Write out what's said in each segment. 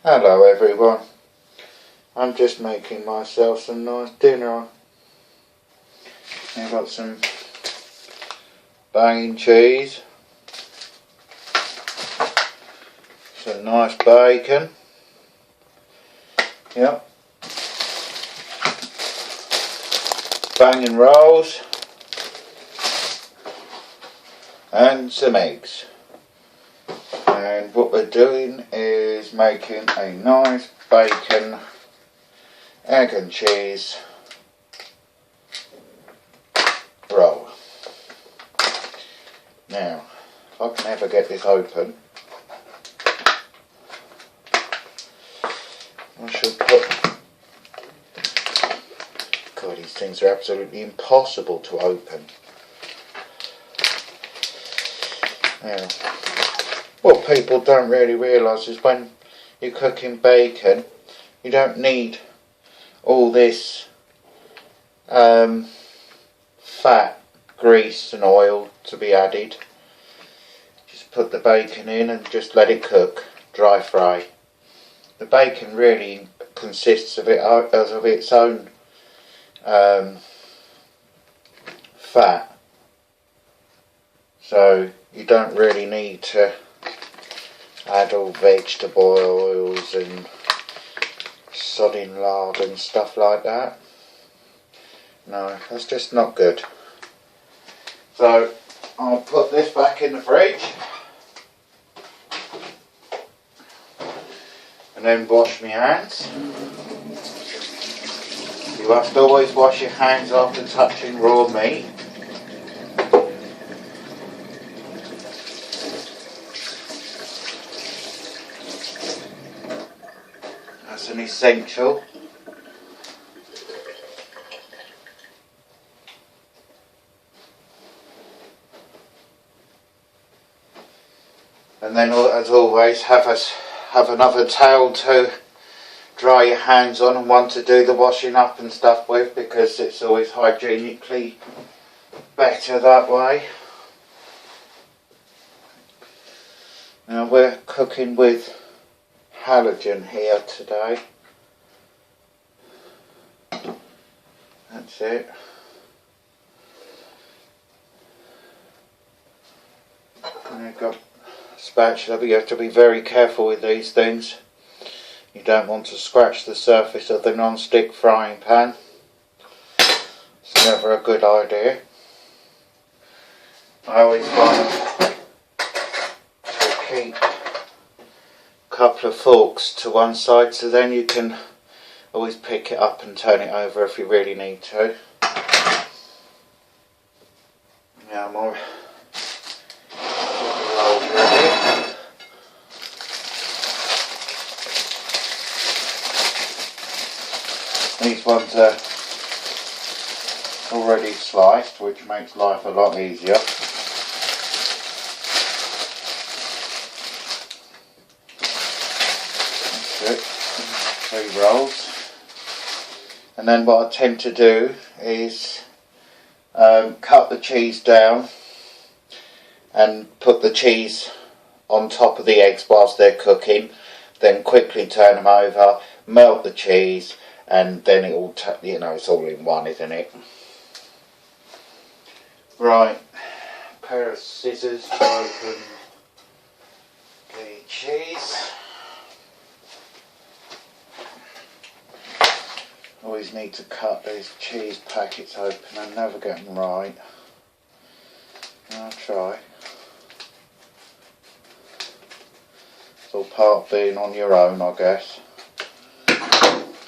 Hello everyone, I'm just making myself some nice dinner. I've got some banging cheese, some nice bacon, yep, banging rolls and some eggs. And what we're doing is making a nice bacon, egg and cheese roll. Now, if I can ever get this open, I should put... God, these things are absolutely impossible to open. Now, what people don't really realise is when you're cooking bacon, you don't need all this fat, grease and oil to be added. Just put the bacon in and just let it cook, dry fry. The bacon really consists of its own fat, so you don't really need to add all vegetable oils and sodding lard and stuff like that. No, that's just not good. So I'll put this back in the fridge and then wash my hands. You must always wash your hands after touching raw meat. That's an essential. And then, as always, have another towel to dry your hands on and one to do the washing up and stuff with, because it's always hygienically better that way. Now we're cooking with halogen here today. That's it. And I've got a spatula, but you have to be very careful with these things. You don't want to scratch the surface of the non-stick frying pan. It's never a good idea. I always find to keep a couple of forks to one side, so then you can always pick it up and turn it over if you really need to. Now more rolls ready. These ones are already sliced, which makes life a lot easier. That's it. 3 rolls. And then what I tend to do is cut the cheese down and put the cheese on top of the eggs whilst they're cooking, then quickly turn them over, melt the cheese, and then it all, it's all in one, isn't it? Right, a pair of scissors to open the cheese. Always need to cut these cheese packets open. I never get them right. I'll try. It's all part of being on your own, I guess.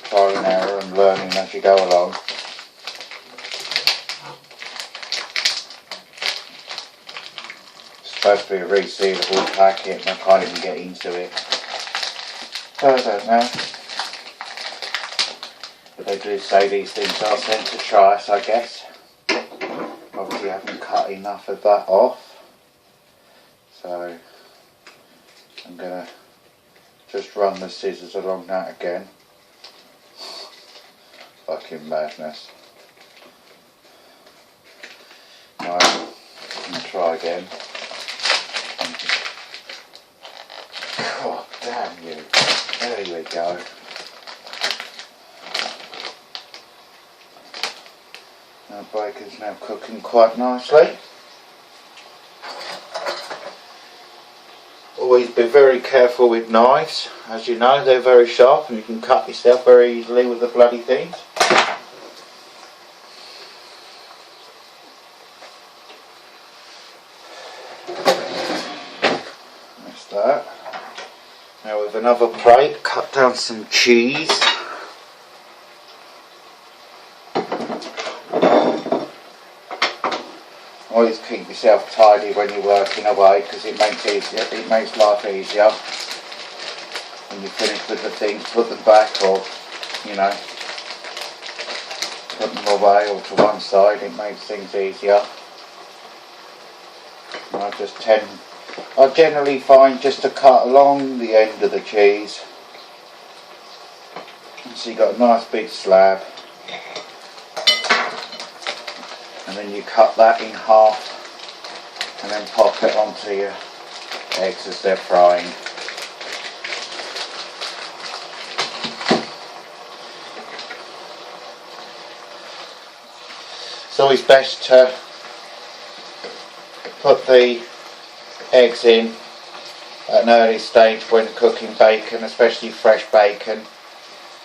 Trial and error and learning as you go along. It's supposed to be a resealable packet and I can't even get into it. So I don't know. But they do say these things are sent to try us, I guess. Obviously I haven't cut enough of that off. So I'm going to just run the scissors along that again. Fucking madness. Right, I'm going to try again. God damn you. There we go. Our bacon's now cooking quite nicely. Always be very careful with knives. As you know, they're very sharp and you can cut yourself very easily with the bloody things. That's that. Now with another plate, cut down some cheese. Always keep yourself tidy when you're working away because it makes life easier. When you finish with the things, put them back, or you know, put them away or to one side. It makes things easier. And I generally find just to cut along the end of the cheese, so you got a nice big slab. And then you cut that in half and then pop it onto your eggs as they're frying. It's always best to put the eggs in at an early stage when cooking bacon, especially fresh bacon.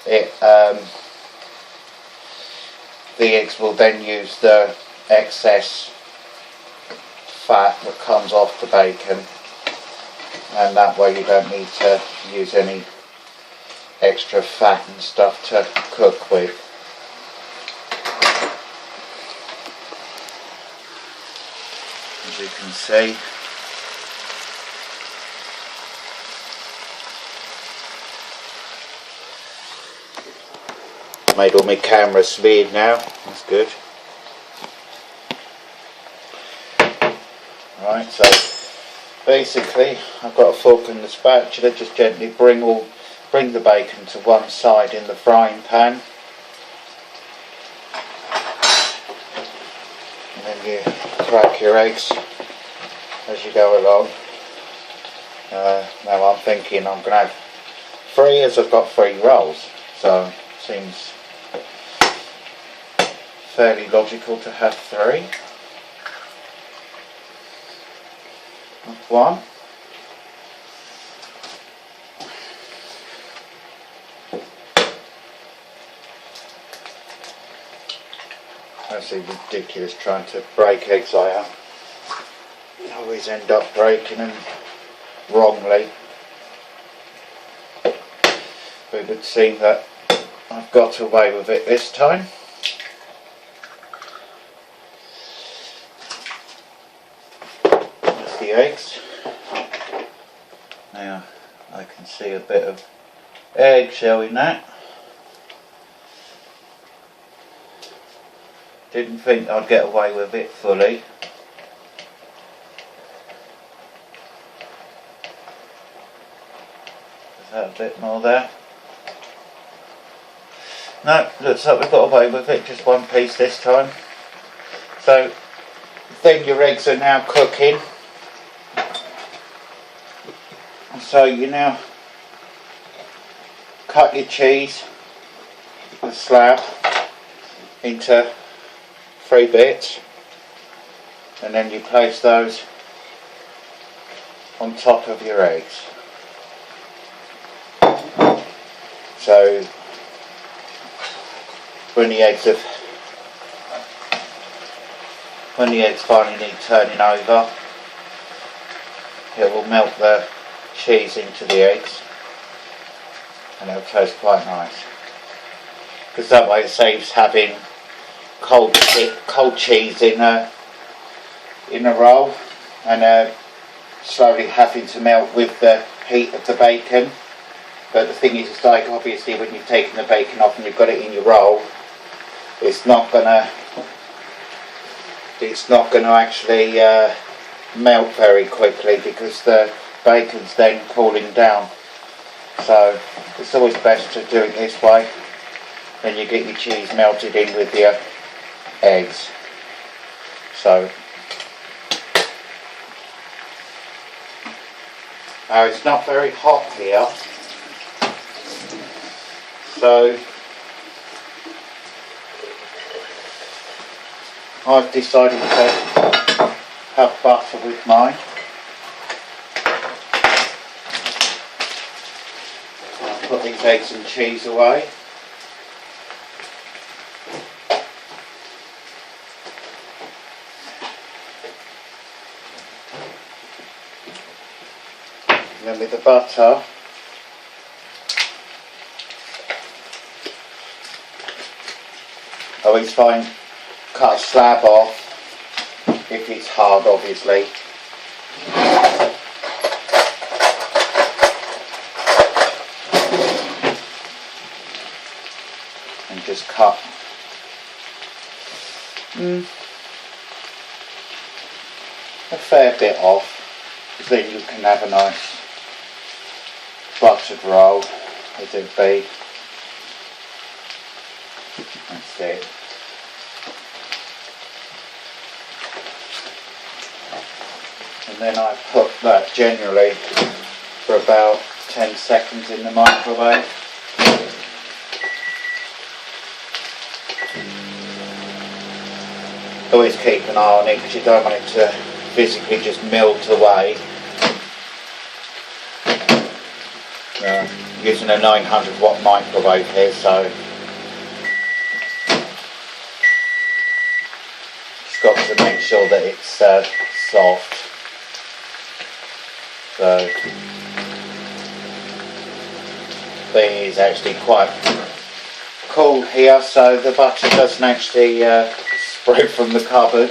The eggs will then use the excess fat that comes off the bacon, and that way you don't need to use any extra fat and stuff to cook with. As you can see, made all my camera smeared now, that's good. Right, so basically I've got a fork and the spatula, just gently bring the bacon to one side in the frying pan, and then you crack your eggs as you go along. Now I'm thinking I'm going to have 3, as I've got 3 rolls, so seems fairly logical to have 3. That's 1. That's ridiculous trying to break eggs I am. I always end up breaking them wrongly. But it would seem that I've got away with it this time. That's the eggs. Now I can see a bit of eggshell in that. Didn't think I'd get away with it fully. Is that a bit more there? No, looks like we've got away with it, just 1 piece this time. So then your eggs are now cooking. So you now cut your cheese, the slab, into 3 bits, and then you place those on top of your eggs. So when the eggs finally need turning over, it will melt the cheese into the eggs and it'll taste quite nice, because that way it saves having cold cheese in a roll and slowly having to melt with the heat of the bacon. But the thing is, it's like obviously when you've taken the bacon off and you've got it in your roll, it's not gonna actually melt very quickly because the bacon's then cooling down. So it's always best to do it this way. Then you get your cheese melted in with your eggs. So now it's not very hot here, So I've decided to have butter with mine. I'll put these eggs and cheese away. And then with the butter, I always find cut a slab off if it's hard, obviously. And just cut a fair bit off, because then you can have a nice buttered roll, as it be. That's it. And then I put that generally for about 10 seconds in the microwave. Always keep an eye on it because you don't want it to physically just melt away. Using a 900 watt microwave here, so just got to make sure that it's soft. So it is actually quite cool here, so the butter doesn't actually spread from the cupboard.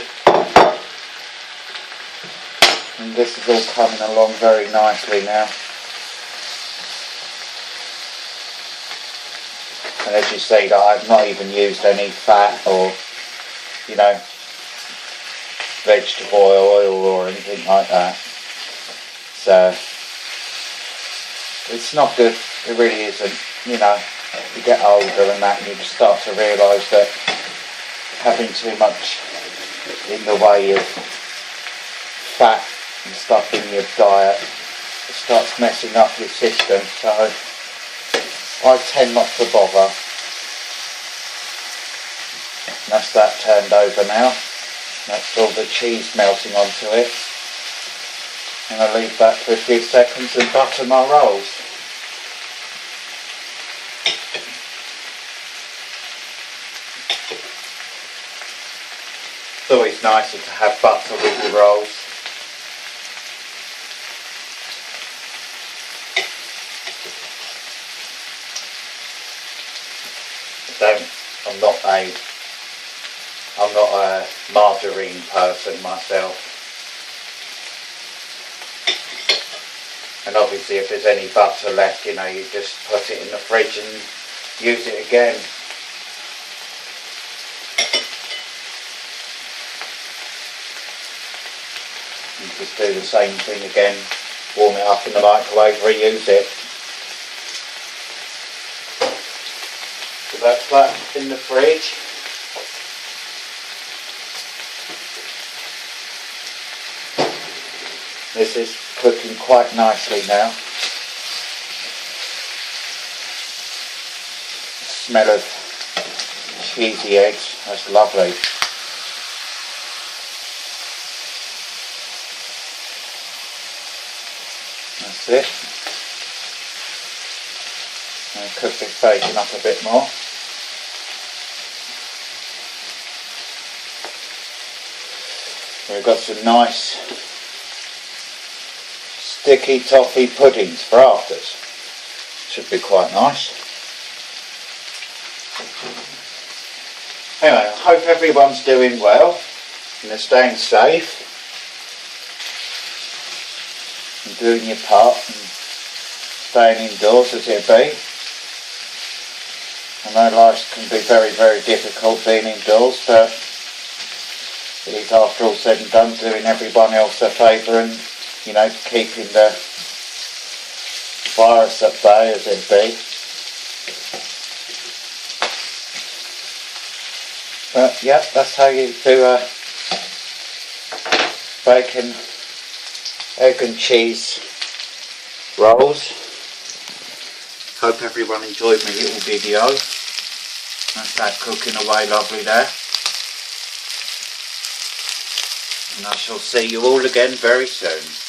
And this is all coming along very nicely now. And as you see, that I've not even used any fat or, you know, vegetable oil or anything like that. So it's not good. It really isn't. You know, you get older and that, and you just start to realise that having too much in the way of fat and stuff in your diet, it starts messing up your system. So I tend not to bother. And that's that turned over now. That's all the cheese melting onto it. And I leave that for a few seconds and butter my rolls. It's always nicer to have butter with your rolls. I'm not a margarine person myself. And obviously if there's any butter left, you know, you just put it in the fridge and use it again. You just do the same thing again, warm it up in the microwave, reuse it. So that's that in the fridge. This is cooking quite nicely now. Smell of cheesy eggs, that's lovely. That's it. And cook this bacon up a bit more. We've got some nice sticky toffee puddings for afters. Should be quite nice. Anyway, I hope everyone's doing well and they're staying safe and doing your part and staying indoors as it be. I know life can be very, very difficult being indoors, but it is, after all said and done, doing everyone else a favour and, you know, keeping the virus at bay as it be. But yeah, that's how you do bacon, egg and cheese rolls. hope everyone enjoyed my little video. That's that cooking away lovely there. And I shall see you all again very soon.